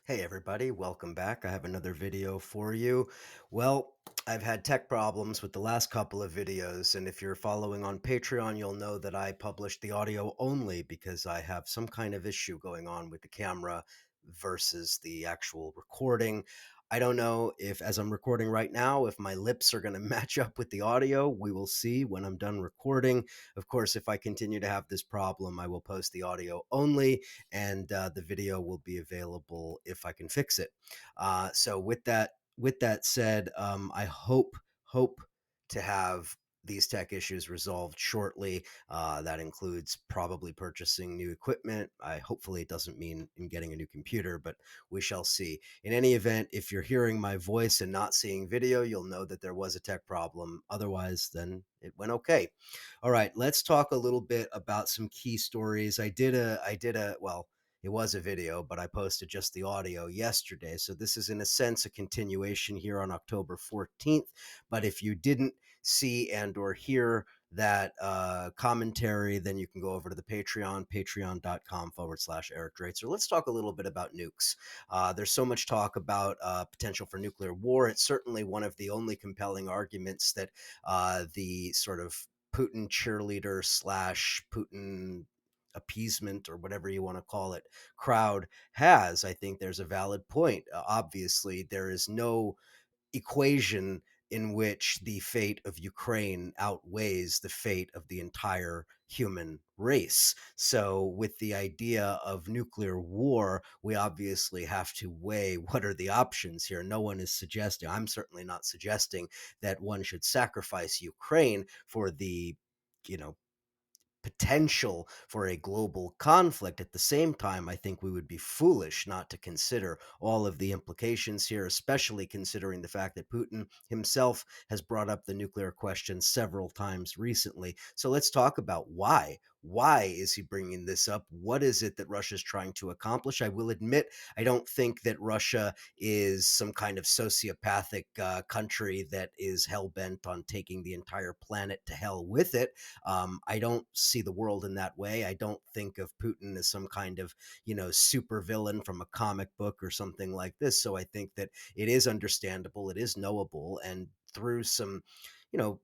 Hey everybody, welcome back. I have another video for you. Well, I've had tech problems with the last couple of videos, and if you're following on Patreon, you'll know that I published the audio only because I have some kind of issue going on with the camera versus the actual recording. I don't know if, as I'm recording right now, if my lips are going to match up with the audio. We will see when I'm done recording. Of course, if I continue to have this problem, I will post the audio only and the video will be available if I can fix it. So with that said, I hope to have these tech issues resolved shortly. That includes probably purchasing new equipment. Hopefully it doesn't mean in getting a new computer, but we shall see. In any event, if you're hearing my voice and not seeing video, you'll know that there was a tech problem. Otherwise, then it went okay. All right, let's talk a little bit about some key stories. Well, it was a video, but I posted just the audio yesterday. So this is in a sense a continuation here on October 14th. But if you didn't see and or hear that commentary, then you can go over to the Patreon, patreon.com/Eric Draitzer. Let's talk a little bit about nukes. There's so much talk about potential for nuclear war. It's certainly one of the only compelling arguments that the sort of Putin cheerleader slash Putin appeasement or whatever you want to call it crowd has. I think there's a valid point. Obviously, there is no equation in which the fate of Ukraine outweighs the fate of the entire human race. So, with the idea of nuclear war, we obviously have to weigh what are the options here. No one is suggesting, I'm certainly not suggesting that one should sacrifice Ukraine for the you know potential for a global conflict. At the same time, I think we would be foolish not to consider all of the implications here, especially considering the fact that Putin himself has brought up the nuclear question several times recently. So let's talk about why. Why is he bringing this up? What is it that Russia is trying to accomplish? I will admit, I don't think that Russia is some kind of sociopathic country that is hell bent on taking the entire planet to hell with it. I don't see the world in that way. I don't think of Putin as some kind of, super villain from a comic book or something like this. So I think that it is understandable, it is knowable, and through some,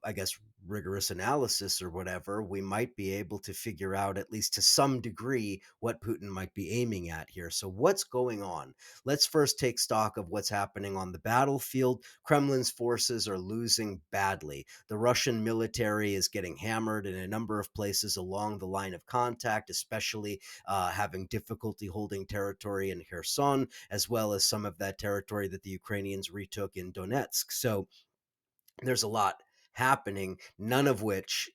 I guess rigorous analysis or whatever, we might be able to figure out, at least to some degree, what Putin might be aiming at here. So, what's going on? Let's first take stock of what's happening on the battlefield. Kremlin's forces are losing badly. The Russian military is getting hammered in a number of places along the line of contact, especially having difficulty holding territory in Kherson, as well as some of that territory that the Ukrainians retook in Donetsk. So there's a lot happening, none of which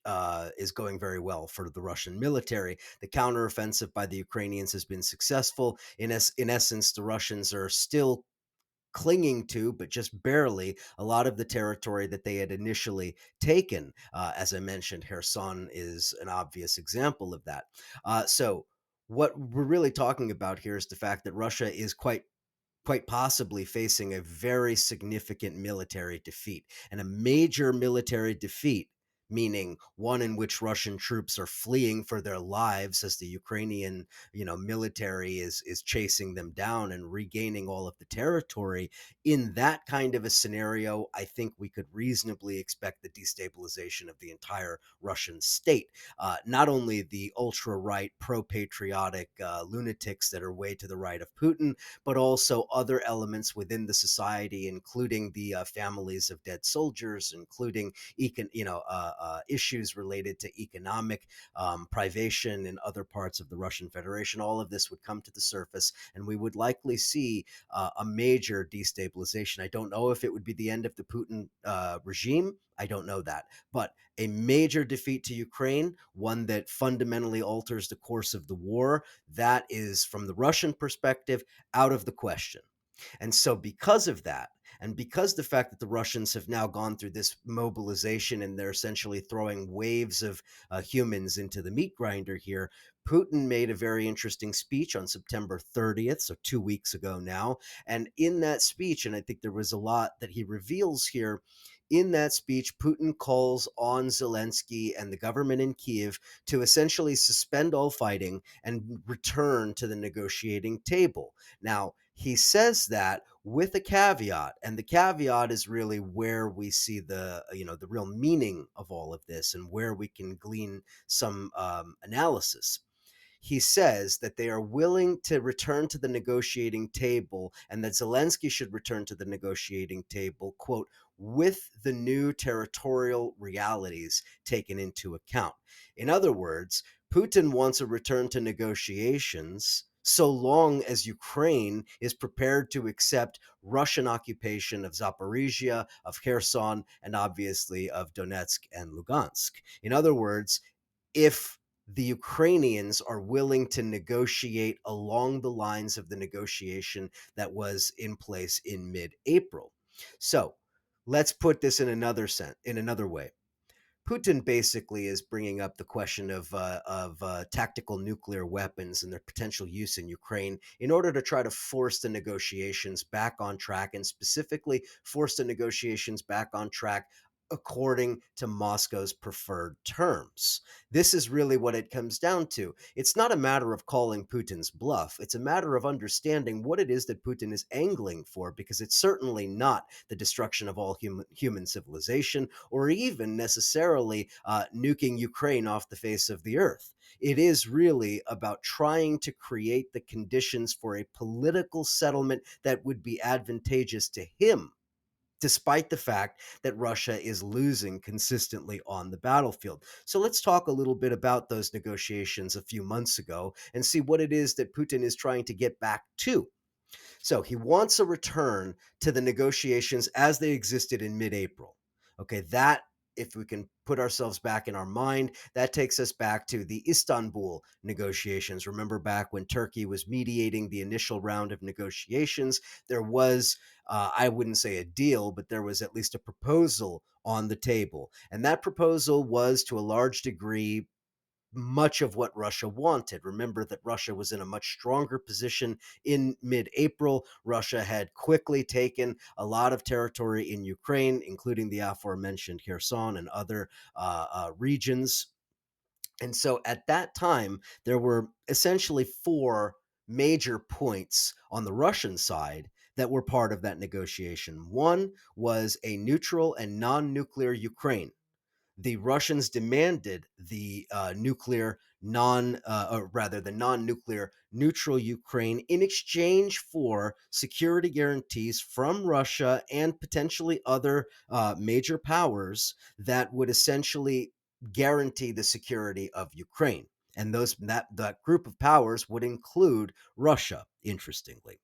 is going very well for the Russian military. The counteroffensive by the Ukrainians has been successful. In essence, the Russians are still clinging to, but just barely, a lot of the territory that they had initially taken. As I mentioned, Kherson is an obvious example of that. So, what we're really talking about here is the fact that Russia is quite possibly facing a very significant military defeat. And a major military defeat, meaning one in which Russian troops are fleeing for their lives as the Ukrainian, military is chasing them down and regaining all of the territory. In that kind of a scenario, I think we could reasonably expect the destabilization of the entire Russian state. Not only the ultra right, pro patriotic lunatics that are way to the right of Putin, but also other elements within the society, including the families of dead soldiers, including issues related to economic privation in other parts of the Russian Federation. All of this would come to the surface, and we would likely see a major destabilization. I don't know if it would be the end of the Putin regime. I don't know that. But a major defeat to Ukraine, one that fundamentally alters the course of the war, that is, from the Russian perspective, out of the question. And so, because of that, and because the fact that the Russians have now gone through this mobilization and they're essentially throwing waves of humans into the meat grinder here, Putin made a very interesting speech on September 30th, so 2 weeks ago now. And in that speech, and I think there was a lot that he reveals here, in that speech, Putin calls on Zelensky and the government in Kiev to essentially suspend all fighting and return to the negotiating table. Now, he says that with a caveat, and the caveat is really where we see the real meaning of all of this and where we can glean some analysis. He says that they are willing to return to the negotiating table and that Zelensky should return to the negotiating table, quote, with the new territorial realities taken into account. In other words, Putin wants a return to negotiations so long as Ukraine is prepared to accept Russian occupation of Zaporizhia, of Kherson, and obviously of Donetsk and Lugansk. In other words, if the Ukrainians are willing to negotiate along the lines of the negotiation that was in place in mid-April. So let's put this in another way. Putin basically is bringing up the question of tactical nuclear weapons and their potential use in Ukraine in order to try to force the negotiations back on track, and specifically force the negotiations back on track according to Moscow's preferred terms. This is really what it comes down to. It's not a matter of calling Putin's bluff. It's a matter of understanding what it is that Putin is angling for, because it's certainly not the destruction of all human civilization or even necessarily nuking Ukraine off the face of the earth. It is really about trying to create the conditions for a political settlement that would be advantageous to him, despite the fact that Russia is losing consistently on the battlefield. So let's talk a little bit about those negotiations a few months ago and see what it is that Putin is trying to get back to. So he wants a return to the negotiations as they existed in mid April. Okay, that, if we can put ourselves back in our mind, that takes us back to the Istanbul negotiations. Remember back when Turkey was mediating the initial round of negotiations, there was, I wouldn't say a deal, but there was at least a proposal on the table. And that proposal was to a large degree much of what Russia wanted. Remember that Russia was in a much stronger position in mid April. Russia had quickly taken a lot of territory in Ukraine, including the aforementioned Kherson and other regions. And so at that time, there were essentially four major points on the Russian side that were part of that negotiation. One was a neutral and non nuclear Ukraine. The Russians demanded the nuclear or rather the non-nuclear neutral Ukraine in exchange for security guarantees from Russia and potentially other major powers that would essentially guarantee the security of Ukraine. And that group of powers would include Russia, interestingly.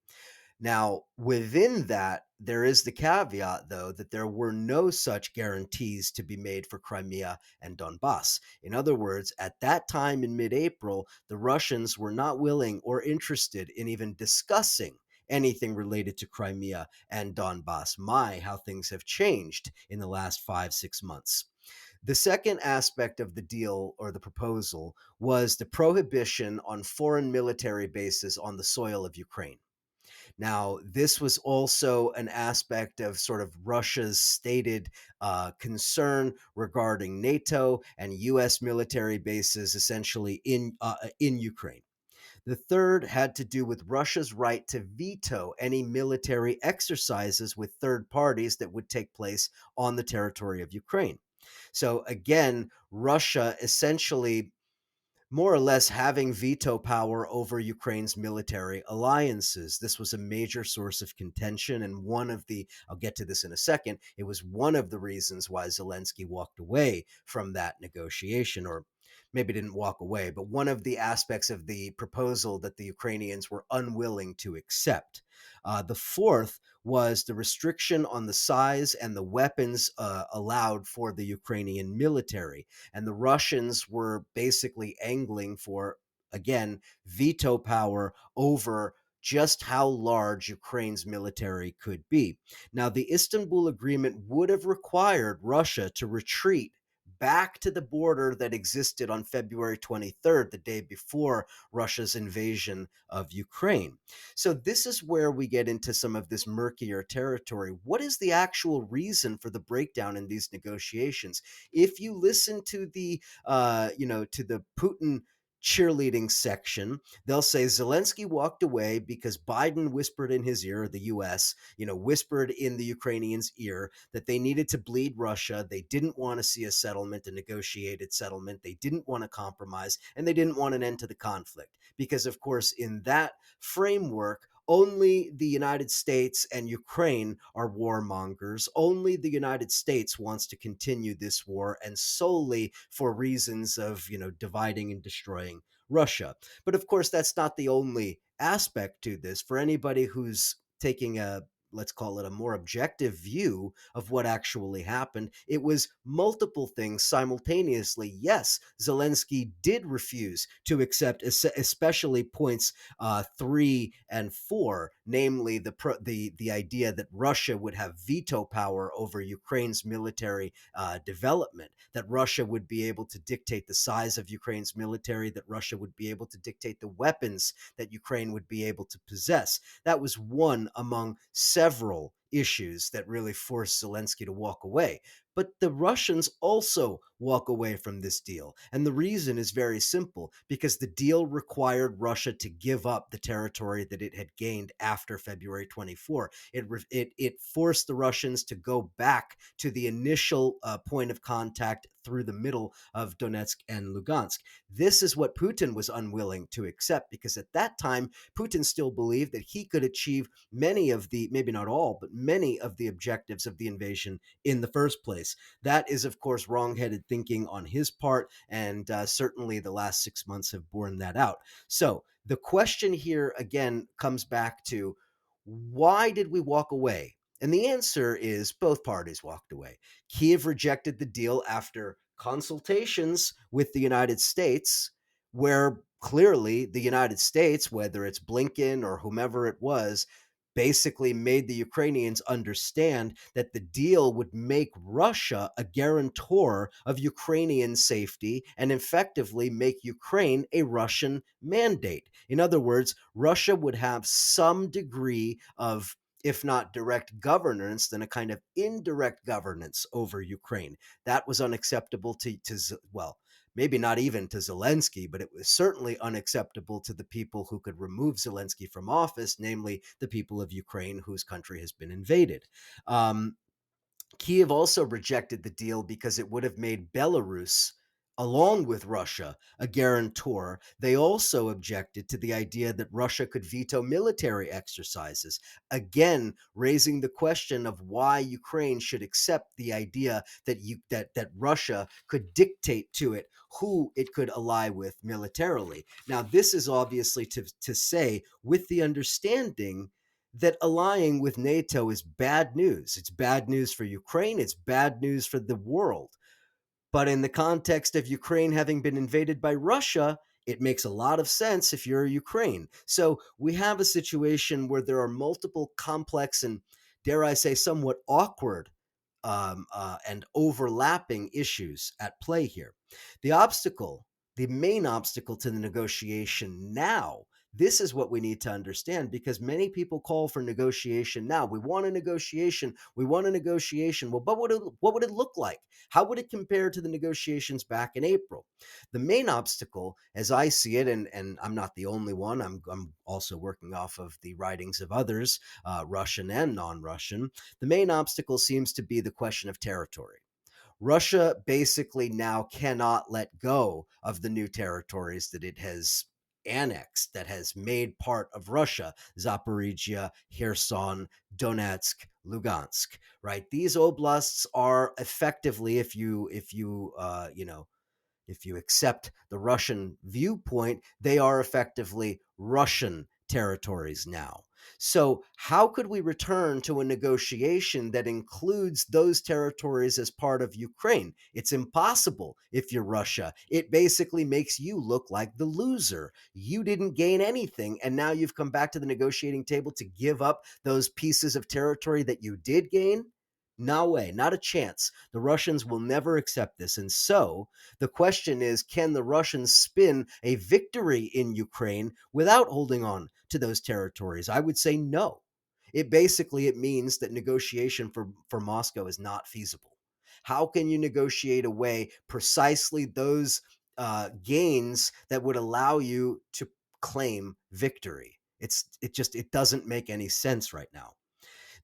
Now, within that, there is the caveat, though, that there were no such guarantees to be made for Crimea and Donbass. In other words, at that time in mid April, the Russians were not willing or interested in even discussing anything related to Crimea and Donbass. My, how things have changed in the last 5, 6 months. The second aspect of the deal or the proposal was the prohibition on foreign military bases on the soil of Ukraine. Now, this was also an aspect of sort of Russia's stated concern regarding NATO and U.S. military bases essentially in Ukraine. The third had to do with Russia's right to veto any military exercises with third parties that would take place on the territory of Ukraine. So again, Russia essentially more or less having veto power over Ukraine's military alliances. This was a major source of contention, and I'll get to this in a second, it was one of the reasons why Zelensky walked away from that negotiation, or maybe didn't walk away, but one of the aspects of the proposal that the Ukrainians were unwilling to accept. The fourth was the restriction on the size and the weapons allowed for the Ukrainian military. And the Russians were basically angling for, again, veto power over just how large Ukraine's military could be. Now, the Istanbul Agreement would have required Russia to retreat back to the border that existed on February 23rd, the day before Russia's invasion of Ukraine. So, this is where we get into some of this murkier territory. What is the actual reason for the breakdown in these negotiations? If you listen to to the Putin cheerleading section, they'll say Zelensky walked away because Biden whispered in his ear, the US, whispered in the Ukrainians' ear that they needed to bleed Russia. They didn't want to see a settlement, a negotiated settlement. They didn't want to compromise, and they didn't want an end to the conflict. Because, of course, in that framework, only the United States and Ukraine are warmongers. Only the United States wants to continue this war, and solely for reasons of, dividing and destroying Russia. But of course, that's not the only aspect to this. For anybody who's taking a, let's call it, a more objective view of what actually happened, it was multiple things simultaneously. Yes, Zelensky did refuse to accept, especially points 3 and 4, namely the idea that Russia would have veto power over Ukraine's military development, that Russia would be able to dictate the size of Ukraine's military, that Russia would be able to dictate the weapons that Ukraine would be able to possess. That was one among several issues that really forced Zelensky to walk away. But the Russians also walk away from this deal. And the reason is very simple, because the deal required Russia to give up the territory that it had gained after February 24. It forced the Russians to go back to the initial point of contact through the middle of Donetsk and Lugansk. This is what Putin was unwilling to accept, because at that time, Putin still believed that he could achieve many of the, maybe not all, but many of the objectives of the invasion in the first place. That is, of course, wrongheaded thinking on his part, and certainly the last 6 months have borne that out. So the question here again comes back to, why did we walk away? And the answer is both parties walked away. Kiev rejected the deal after consultations with the United States, where clearly the United States, whether it's Blinken or whomever it was, basically made the Ukrainians understand that the deal would make Russia a guarantor of Ukrainian safety and effectively make Ukraine a Russian mandate. In other words, Russia would have some degree of, if not direct governance, then a kind of indirect governance over Ukraine. That was unacceptable well, maybe not even to Zelensky, but it was certainly unacceptable to the people who could remove Zelensky from office, namely the people of Ukraine, whose country has been invaded. Um, Kiev also rejected the deal because it would have made Belarus, along with Russia, a guarantor. They also objected to the idea that Russia could veto military exercises, again raising the question of why Ukraine should accept the idea that Russia could dictate to it who it could ally with militarily. Now, this is obviously to say with the understanding that allying with NATO is bad news. It's bad news for Ukraine. It's bad news for the world. But in the context of Ukraine having been invaded by Russia, it makes a lot of sense if you're Ukraine. So we have a situation where there are multiple complex and, dare I say, somewhat awkward and overlapping issues at play here. The obstacle, the main obstacle to the negotiation now, this is what we need to understand, because many people call for negotiation now. We want a negotiation. We want a negotiation. Well, but what would it look like? How would it compare to the negotiations back in April? The main obstacle, as I see it, and I'm not the only one, I'm also working off of the writings of others, Russian and non Russian, the main obstacle seems to be the question of territory. Russia basically now cannot let go of the new territories that it has annexed, that has made part of Russia: Zaporizhia, Kherson, Donetsk, Lugansk. Right? These oblasts are effectively, if you accept the Russian viewpoint, they are effectively Russian territories now. So, how could we return to a negotiation that includes those territories as part of Ukraine? It's impossible if you're Russia. It basically makes you look like the loser. You didn't gain anything, and now you've come back to the negotiating table to give up those pieces of territory that you did gain. No way, not a chance. The Russians will never accept this. And so the question is, can the Russians spin a victory in Ukraine without holding on to those territories? I would say no. It means that negotiation for Moscow is not feasible. How can you negotiate away precisely those gains that would allow you to claim victory? It doesn't make any sense right now.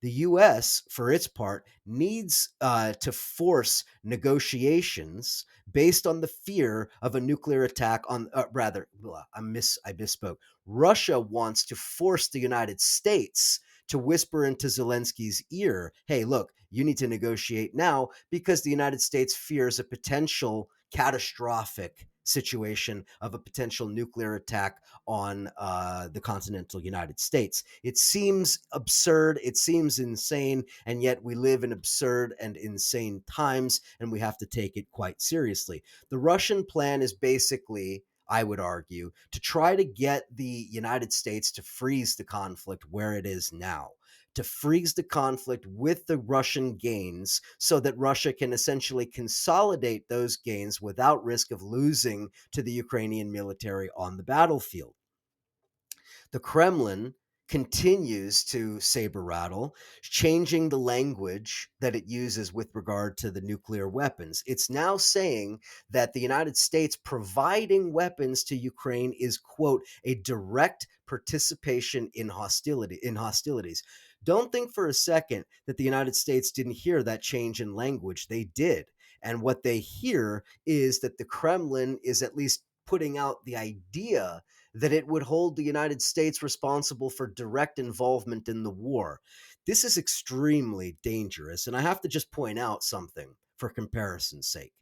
The U.S., for its part, needs to force negotiations based on the fear of a nuclear attack on. I misspoke. Russia wants to force the United States to whisper into Zelensky's ear, "Hey, look, you need to negotiate now," because the United States fears a potential catastrophic situation of a potential nuclear attack on the continental United States. It seems absurd, it seems insane, and yet we live in absurd and insane times, and we have to take it quite seriously. The Russian plan is basically, I would argue, to try to get the United States to freeze the conflict where it is now, to freeze the conflict with the Russian gains so that Russia can essentially consolidate those gains without risk of losing to the Ukrainian military on the battlefield. The Kremlin continues to saber rattle, changing the language that it uses with regard to the nuclear weapons. It's now saying that the United States providing weapons to Ukraine is, quote, a direct participation in hostilities. Don't think for a second that the United States didn't hear that change in language. They did. And what they hear is that the Kremlin is at least putting out the idea that it would hold the United States responsible for direct involvement in the war. This is extremely dangerous. And I have to just point out something for comparison's sake.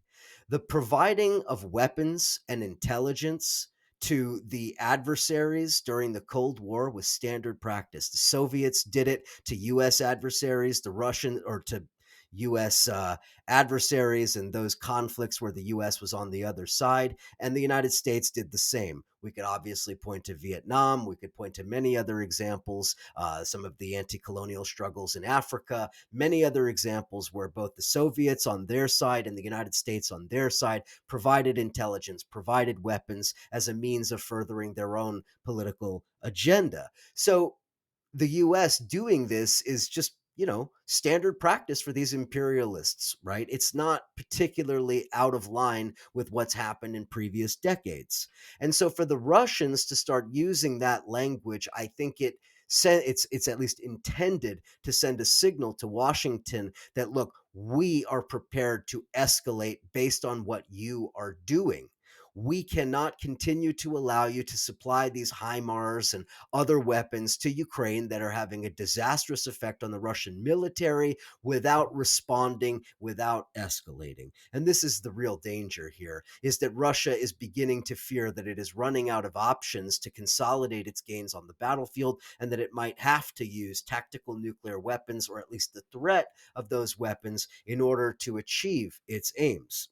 The providing of weapons and intelligence to the adversaries during the Cold War was standard practice. The Soviets did it to U.S. adversaries, the Russian or to U.S. Adversaries and those conflicts where the U.S. was on the other side, and the United States did the same. We could obviously point to Vietnam. We could point to many other examples, some of the anti-colonial struggles in Africa, many other examples where both the Soviets on their side and the United States on their side provided intelligence, provided weapons as a means of furthering their own political agenda. So the US doing this is just, standard practice for these imperialists, right? It's not particularly out of line with what's happened in previous decades. And so for the Russians to start using that language, I think it's at least intended to send a signal to Washington that, look, we are prepared to escalate based on what you are doing. We cannot continue to allow you to supply these HIMARS and other weapons to Ukraine that are having a disastrous effect on the Russian military without responding, without escalating. And this is the real danger here, is that Russia is beginning to fear that it is running out of options to consolidate its gains on the battlefield, and that it might have to use tactical nuclear weapons, or at least the threat of those weapons, in order to achieve its aims.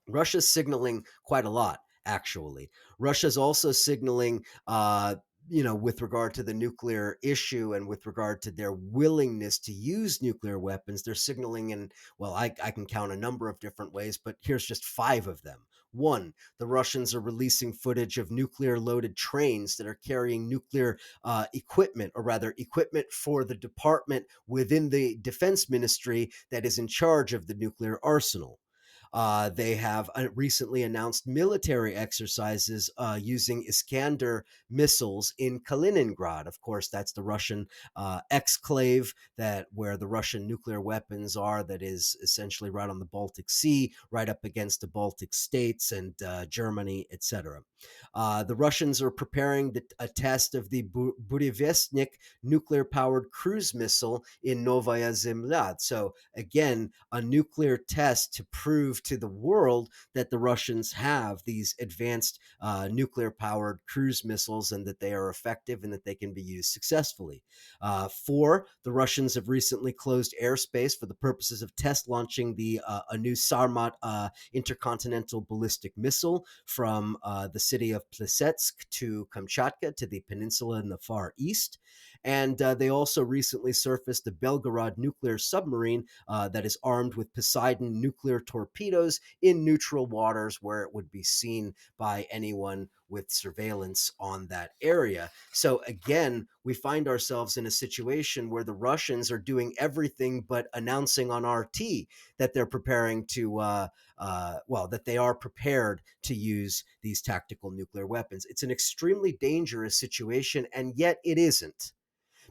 Russia's signaling quite a lot, actually. Russia's also signaling, with regard to the nuclear issue and with regard to their willingness to use nuclear weapons, they're signaling in, well, I can count a number of different ways, but here's just 5 of them. One, the Russians are releasing footage of nuclear loaded trains that are carrying nuclear equipment, or rather, equipment for the department within the defense ministry that is in charge of the nuclear arsenal. They have recently announced military exercises using Iskander missiles in Kaliningrad. Of course, that's the Russian exclave that where the Russian nuclear weapons are. That is essentially right on the Baltic Sea, right up against the Baltic states and Germany, etc. The Russians are preparing a test of the Buryat nuclear-powered cruise missile in Novaya Zemlya. So again, a nuclear test to prove prove to the world that the Russians have these advanced nuclear powered cruise missiles and that they are effective and that they can be used successfully. Four, the Russians have recently closed airspace for the purposes of test launching a new Sarmat intercontinental ballistic missile from the city of Plesetsk to Kamchatka to the peninsula in the Far East. And they also recently surfaced the Belgorod nuclear submarine that is armed with Poseidon nuclear torpedoes in neutral waters where it would be seen by anyone with surveillance on that area. So again, we find ourselves in a situation where the Russians are doing everything but announcing on RT that they're preparing to, that they are prepared to use these tactical nuclear weapons. It's an extremely dangerous situation, and yet it isn't,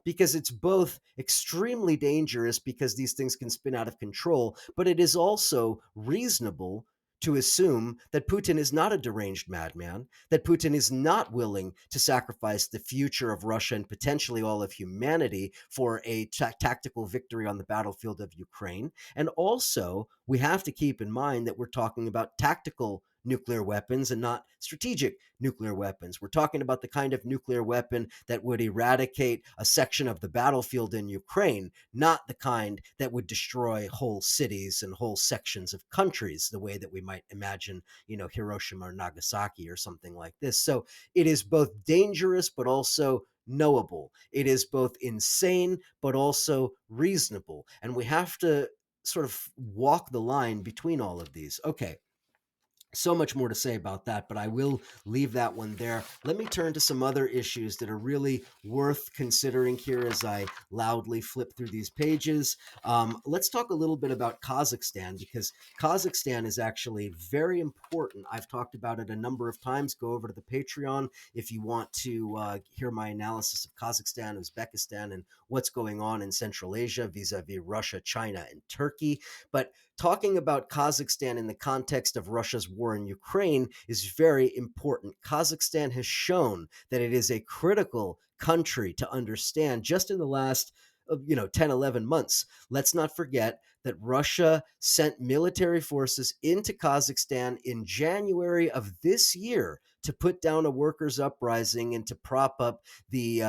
because it's both extremely dangerous because these things can spin out of control, but it is also reasonable to assume that Putin is not a deranged madman, that Putin is not willing to sacrifice the future of Russia and potentially all of humanity for a tactical victory on the battlefield of Ukraine. And also, we have to keep in mind that we're talking about tactical nuclear weapons and not strategic nuclear weapons. We're talking about the kind of nuclear weapon that would eradicate a section of the battlefield in Ukraine, not the kind that would destroy whole cities and whole sections of countries the way that we might imagine, Hiroshima or Nagasaki or something like this. So it is both dangerous but also knowable. It is both insane but also reasonable. And we have to sort of walk the line between all of these. Okay, so much more to say about that, but I will leave that one there. Let me turn to some other issues that are really worth considering here as I loudly flip through these pages. Let's talk a little bit about Kazakhstan, because Kazakhstan is actually very important. I've talked about it a number of times. Go over to the Patreon if you want to hear my analysis of Kazakhstan, Uzbekistan, and what's going on in Central Asia vis-a-vis Russia, China, and Turkey. But talking about Kazakhstan in the context of Russia's war in Ukraine is very important. Kazakhstan has shown that it is a critical country to understand just in the last 10, 11 months. Let's not forget that Russia sent military forces into Kazakhstan in January of this year to put down a workers' uprising and to prop up the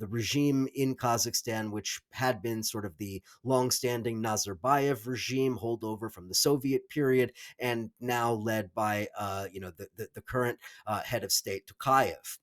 regime in Kazakhstan, which had been sort of the longstanding Nazarbayev regime holdover from the Soviet period, and now led by the current head of state Tokayev.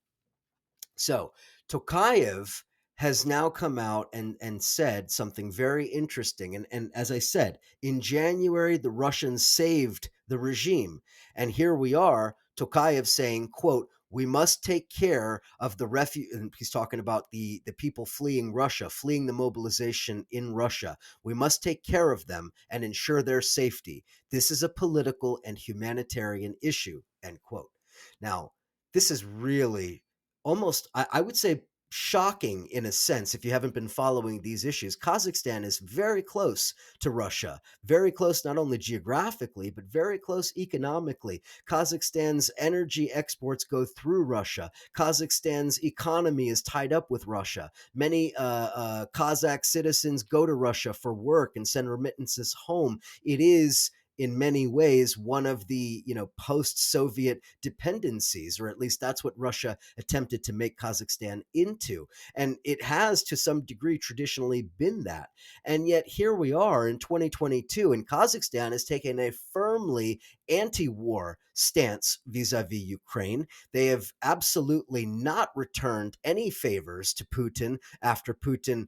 So Tokayev has now come out and said something very interesting. And as I said, in January, the Russians saved the regime. And here we are, Tokayev saying, quote, we must take care of the and he's talking about the people fleeing Russia, fleeing the mobilization in Russia. We must take care of them and ensure their safety. This is a political and humanitarian issue, end quote. Now, this is really almost, I would say, shocking in a sense if you haven't been following these issues. Kazakhstan is very close to Russia, very close not only geographically, but very close economically. Kazakhstan's energy exports go through Russia. Kazakhstan's economy is tied up with Russia. Many Kazakh citizens go to Russia for work and send remittances home. It is in many ways one of the post-Soviet dependencies, or at least that's what Russia attempted to make Kazakhstan into. And it has to some degree traditionally been that. And yet here we are in 2022, and Kazakhstan has taken a firmly anti-war stance vis-a-vis Ukraine. They have absolutely not returned any favors to Putin after Putin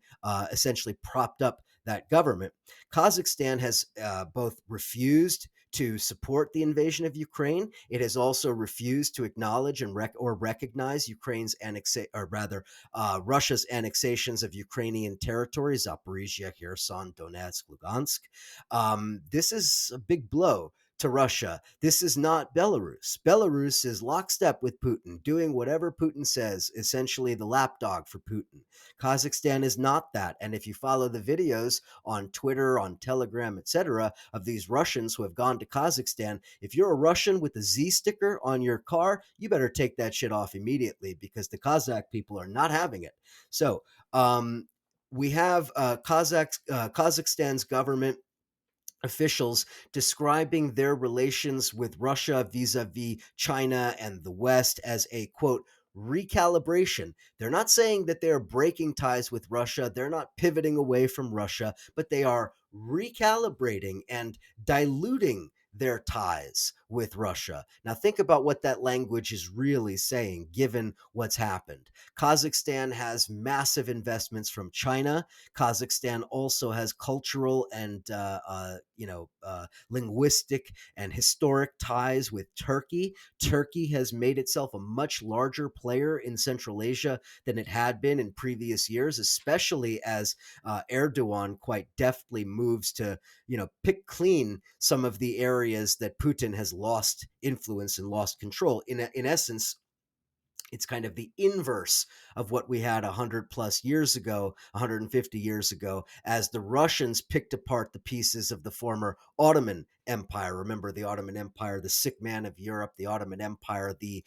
essentially propped up that government. Kazakhstan has both refused to support the invasion of Ukraine. It has also refused to acknowledge and recognize Russia's annexations of Ukrainian territories, Zaporizhia, Kherson, Donetsk, Lugansk. This is a big blow to Russia. This is not Belarus. Belarus is lockstep with Putin, doing whatever Putin says, essentially the lapdog for Putin. Kazakhstan is not that. And if you follow the videos on Twitter, on Telegram, etc., of these Russians who have gone to Kazakhstan, if you're a Russian with a Z sticker on your car, you better take that shit off immediately, because the Kazakh people are not having it. So we have Kazakhstan's government officials describing their relations with Russia vis-a-vis China and the West as a quote recalibration. They're not saying that they're breaking ties with Russia, they're not pivoting away from Russia, but they are recalibrating and diluting their ties with Russia. Now, think about what that language is really saying, given what's happened. Kazakhstan has massive investments from China. Kazakhstan also has cultural and linguistic and historic ties with Turkey. Turkey has made itself a much larger player in Central Asia than it had been in previous years, especially as Erdogan quite deftly moves to pick clean some of the areas that Putin has lost influence and lost control. In essence, it's kind of the inverse of what we had 100 plus years ago, 150 years ago, as the Russians picked apart the pieces of the former Ottoman Empire. Remember the Ottoman Empire, the sick man of Europe, the Ottoman Empire, the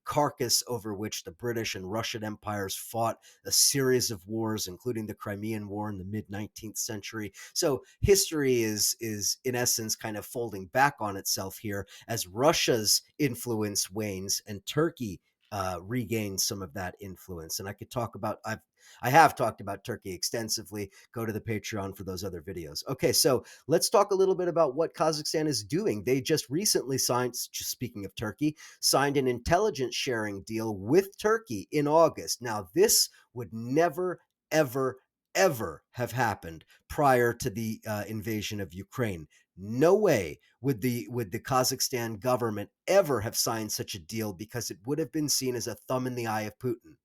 carcass over which the British and Russian empires fought a series of wars, including the Crimean War in the mid 19th century. So history is in essence kind of folding back on itself here as Russia's influence wanes and Turkey regain some of that influence. And I could talk about I have talked about Turkey extensively. Go to the Patreon for those other videos. Okay, so let's talk a little bit about what Kazakhstan is doing. They just recently signed, just speaking of Turkey, signed an intelligence sharing deal with Turkey in August. Now, this would never, ever, ever have happened prior to the invasion of Ukraine. No way would the Kazakhstan government ever have signed such a deal because it would have been seen as a thumb in the eye of Putin.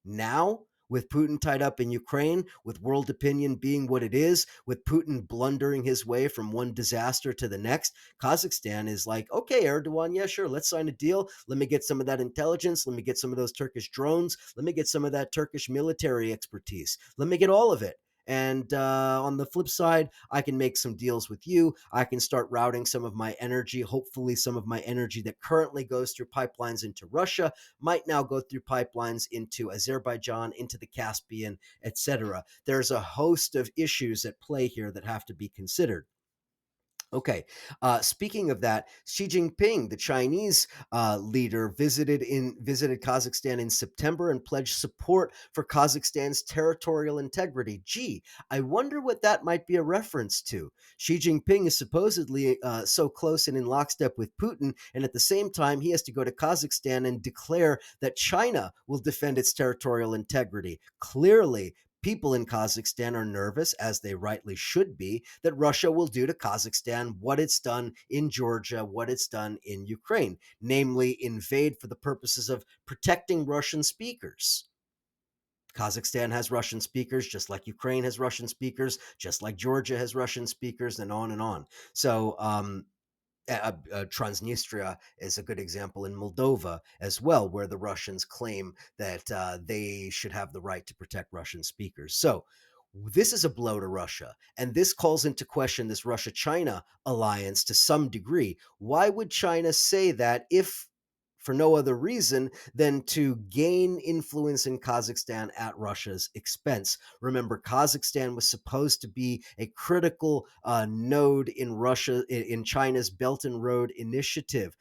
Now, with Putin tied up in Ukraine, with world opinion being what it is, with Putin blundering his way from one disaster to the next, Kazakhstan is like, okay, Erdogan, yeah, sure, let's sign a deal. Let me get some of that intelligence. Let me get some of those Turkish drones. Let me get some of that Turkish military expertise. Let me get all of it. And on the flip side, I can make some deals with you. I can start routing some of my energy, hopefully, some of my energy that currently goes through pipelines into Russia might now go through pipelines into Azerbaijan, into the Caspian, etc. There's a host of issues at play here that have to be considered. Okay. Speaking of that, Xi Jinping, the Chinese leader, visited Kazakhstan in September and pledged support for Kazakhstan's territorial integrity. Gee, I wonder what that might be a reference to. Xi Jinping is supposedly so close and in lockstep with Putin, and at the same time, he has to go to Kazakhstan and declare that China will defend its territorial integrity. Clearly, people in Kazakhstan are nervous, as they rightly should be, that Russia will do to Kazakhstan what it's done in Georgia, what it's done in Ukraine, namely invade for the purposes of protecting Russian speakers. Kazakhstan has Russian speakers, just like Ukraine has Russian speakers, just like Georgia has Russian speakers, and on and on. So, Transnistria is a good example in Moldova as well, where the Russians claim that they should have the right to protect Russian speakers. So this is a blow to Russia, and this calls into question this Russia China alliance to some degree. Why would China say that if for no other reason than to gain influence in Kazakhstan at Russia's expense? Remember, Kazakhstan was supposed to be a critical node in in China's Belt and Road Initiative.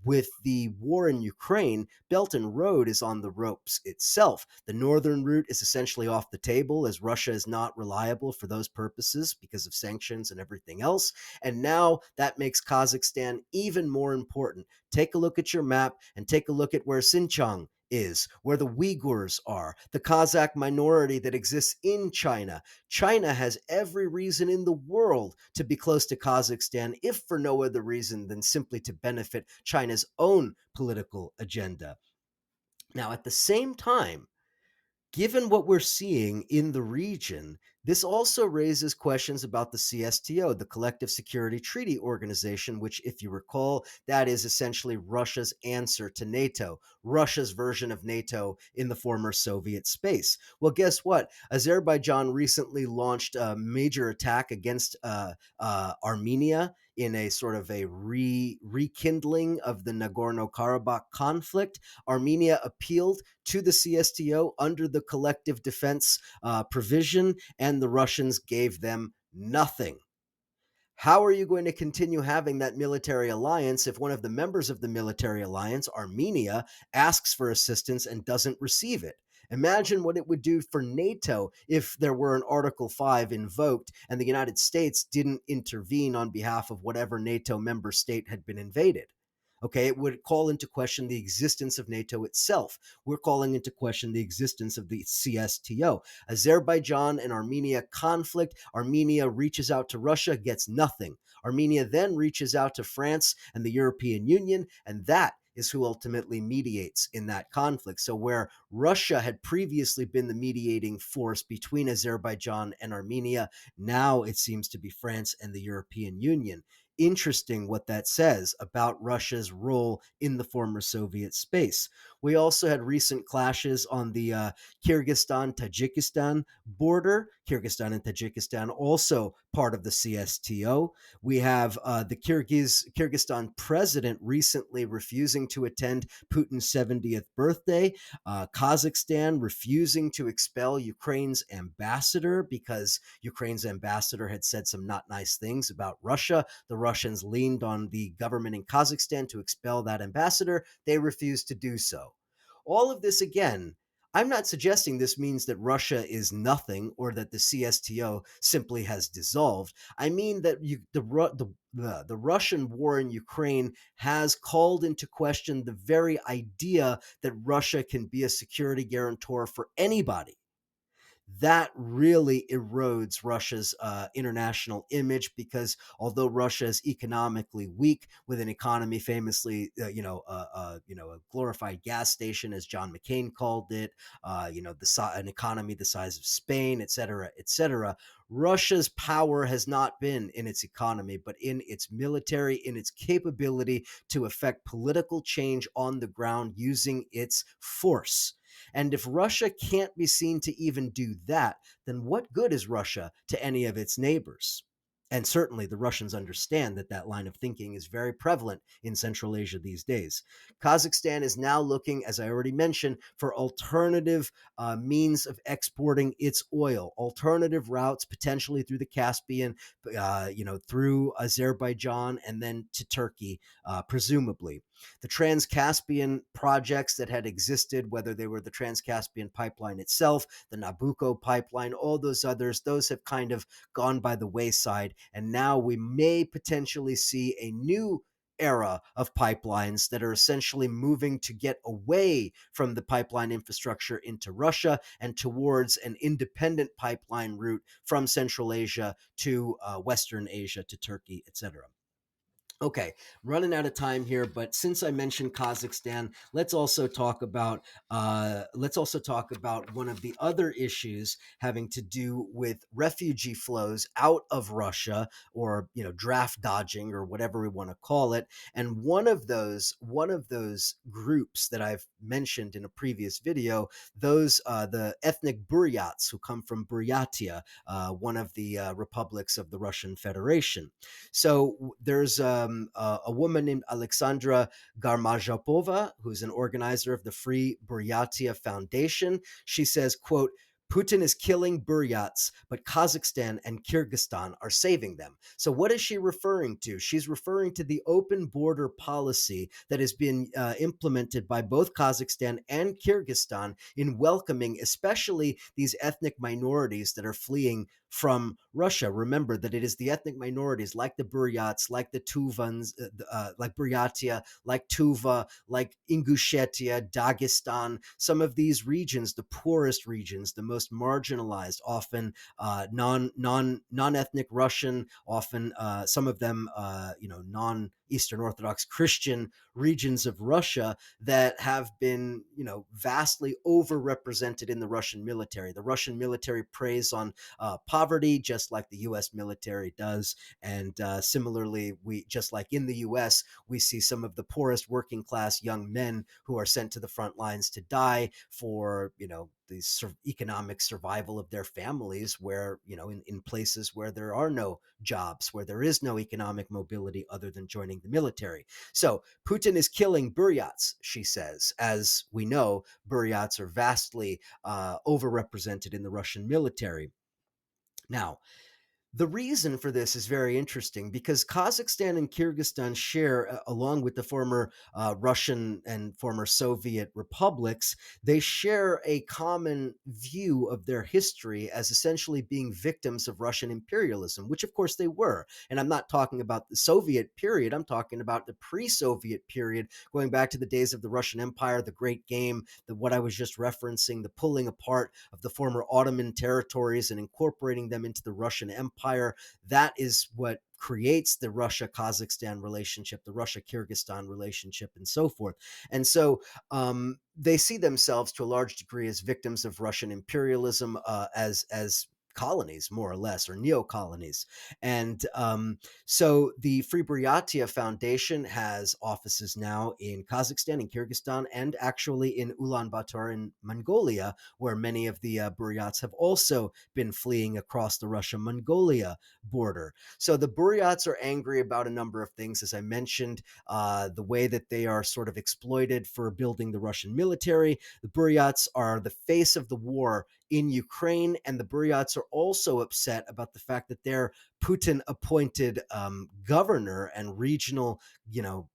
With the war in Ukraine, Belt and Road is on the ropes itself. The northern route is essentially off the table as Russia is not reliable for those purposes because of sanctions and everything else. And now that makes Kazakhstan even more important. Take a look at your map and take a look at where Xinjiang is, where the Uyghurs are, the Kazakh minority that exists in China. China has every reason in the world to be close to Kazakhstan, if for no other reason than simply to benefit China's own political agenda. Now, at the same time, given what we're seeing in the region, this also raises questions about the CSTO, the Collective Security Treaty Organization, which, if you recall, that is essentially Russia's answer to NATO, Russia's version of NATO in the former Soviet space. Well, guess what? Azerbaijan recently launched a major attack against Armenia in a sort of a rekindling of the Nagorno-Karabakh conflict. Armenia appealed to the CSTO under the collective defense provision, and the Russians gave them nothing. How are you going to continue having that military alliance if one of the members of the military alliance, Armenia, asks for assistance and doesn't receive it? Imagine what it would do for NATO if there were an Article 5 invoked and the United States didn't intervene on behalf of whatever NATO member state had been invaded. Okay, it would call into question the existence of NATO itself. We're calling into question the existence of the CSTO. Azerbaijan and Armenia conflict. Armenia reaches out to Russia, gets nothing. Armenia then reaches out to France and the European Union, and that is who ultimately mediates in that conflict. So, where Russia had previously been the mediating force between Azerbaijan and Armenia, now it seems to be France and the European Union. Interesting what that says about Russia's role in the former Soviet space. We also had recent clashes on the Kyrgyzstan Tajikistan border. Kyrgyzstan and Tajikistan also part of the CSTO. We have the Kyrgyzstan president recently refusing to attend Putin's 70th birthday. Kazakhstan refusing to expel Ukraine's ambassador because Ukraine's ambassador had said some not nice things about Russia. The Russians leaned on the government in Kazakhstan to expel that ambassador. They refused to do so. All of this, again, I'm not suggesting this means that Russia is nothing or that the CSTO simply has dissolved. I mean that the Russian war in Ukraine has called into question the very idea that Russia can be a security guarantor for anybody. That really erodes Russia's international image because although Russia is economically weak, with an economy famously, a glorified gas station, as John McCain called it, an economy the size of Spain, et cetera, et cetera. Russia's power has not been in its economy, but in its military, in its capability to effect political change on the ground using its force. And if Russia can't be seen to even do that, then what good is Russia to any of its neighbors? And certainly the Russians understand that that line of thinking is very prevalent in Central Asia these days. Kazakhstan is now looking, as I already mentioned, for alternative means of exporting its oil, alternative routes, potentially through the Caspian, through Azerbaijan and then to Turkey, presumably. The Trans-Caspian projects that had existed, whether they were the Trans-Caspian pipeline itself, the Nabucco pipeline, all those others, those have kind of gone by the wayside. And now we may potentially see a new era of pipelines that are essentially moving to get away from the pipeline infrastructure into Russia and towards an independent pipeline route from Central Asia to Western Asia to Turkey, etc. Okay, running out of time here, but since I mentioned Kazakhstan, let's also talk about one of the other issues having to do with refugee flows out of Russia, or draft dodging, or whatever we want to call it. And one of those groups that I've mentioned in a previous video, those the ethnic Buryats who come from Buryatia, one of the republics of the Russian Federation. So there's a woman named Alexandra Garmazhapova, who's an organizer of the Free Buryatia Foundation. She says, quote, Putin is killing Buryats, but Kazakhstan and Kyrgyzstan are saving them. So, what is she referring to? She's referring to the open border policy that has been implemented by both Kazakhstan and Kyrgyzstan in welcoming, especially these ethnic minorities that are fleeing from Russia. Remember that it is the ethnic minorities like the Buryats, like the Tuvans, like Buryatia, like Tuva, like Ingushetia, Dagestan, some of these regions, the poorest regions, the most marginalized, often non-ethnic Russian, often some of them non-Eastern Orthodox Christian regions of Russia that have been vastly overrepresented in the Russian military. The Russian military preys on poverty, just like the U.S. military does. And similarly, just like in the U.S., we see some of the poorest working class young men who are sent to the front lines to die for, the economic survival of their families, where, in places where there are no jobs, where there is no economic mobility other than joining the military. So Putin is killing Buryats, she says. As we know, Buryats are vastly overrepresented in the Russian military. Now, The reason for this is very interesting because Kazakhstan and Kyrgyzstan share, along with the former Russian and former Soviet republics, they share a common view of their history as essentially being victims of Russian imperialism, which of course they were. And I'm not talking about the Soviet period, I'm talking about the pre Soviet period, going back to the days of the Russian Empire, the Great Game, what I was just referencing, the pulling apart of the former Ottoman territories and incorporating them into the Russian Empire. That is what creates the Russia Kazakhstan relationship, the Russia Kyrgyzstan relationship, and so forth. And so they see themselves to a large degree as victims of Russian imperialism, as colonies, more or less, or neo colonies. And so the Free Buryatia Foundation has offices now in Kazakhstan and Kyrgyzstan, and actually in Ulaanbaatar in Mongolia, where many of the Buryats have also been fleeing across the Russia Mongolia border. So the Buryats are angry about a number of things, as I mentioned, the way that they are sort of exploited for building the Russian military. The Buryats are the face of the war in Ukraine, and the Buryats are also upset about the fact that their Putin appointed governor and regional,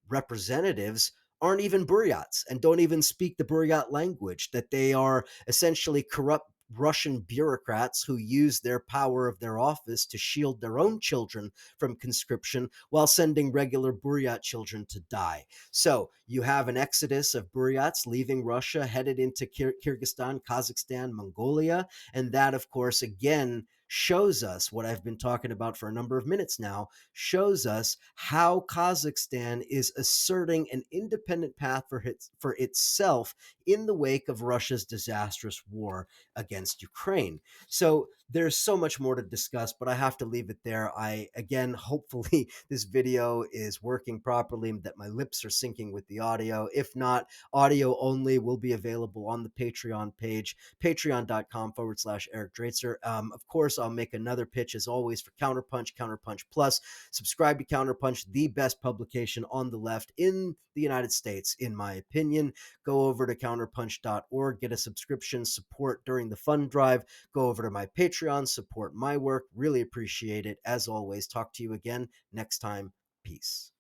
representatives aren't even Buryats and don't even speak the Buryat language, that they are essentially corrupt Russian bureaucrats who use their power of their office to shield their own children from conscription while sending regular Buryat children to die. So you have an exodus of Buryats leaving Russia, headed into Kyrgyzstan, Kazakhstan, Mongolia. And that, of course, again, shows us what I've been talking about for a number of minutes now, shows us how Kazakhstan is asserting an independent path for itself in the wake of Russia's disastrous war against Ukraine. So there's so much more to discuss, but I have to leave it there. Again, hopefully this video is working properly, that my lips are syncing with the audio. If not, audio only will be available on the Patreon page, patreon.com/Eric Draitser. Of course, I'll make another pitch as always for Counterpunch, Counterpunch Plus. Subscribe to Counterpunch, the best publication on the left in the United States, in my opinion. Go over to counterpunch.org, get a subscription, support during the fund drive. Go over to my Patreon, support my work. Really appreciate it. As always, talk to you again next time. Peace.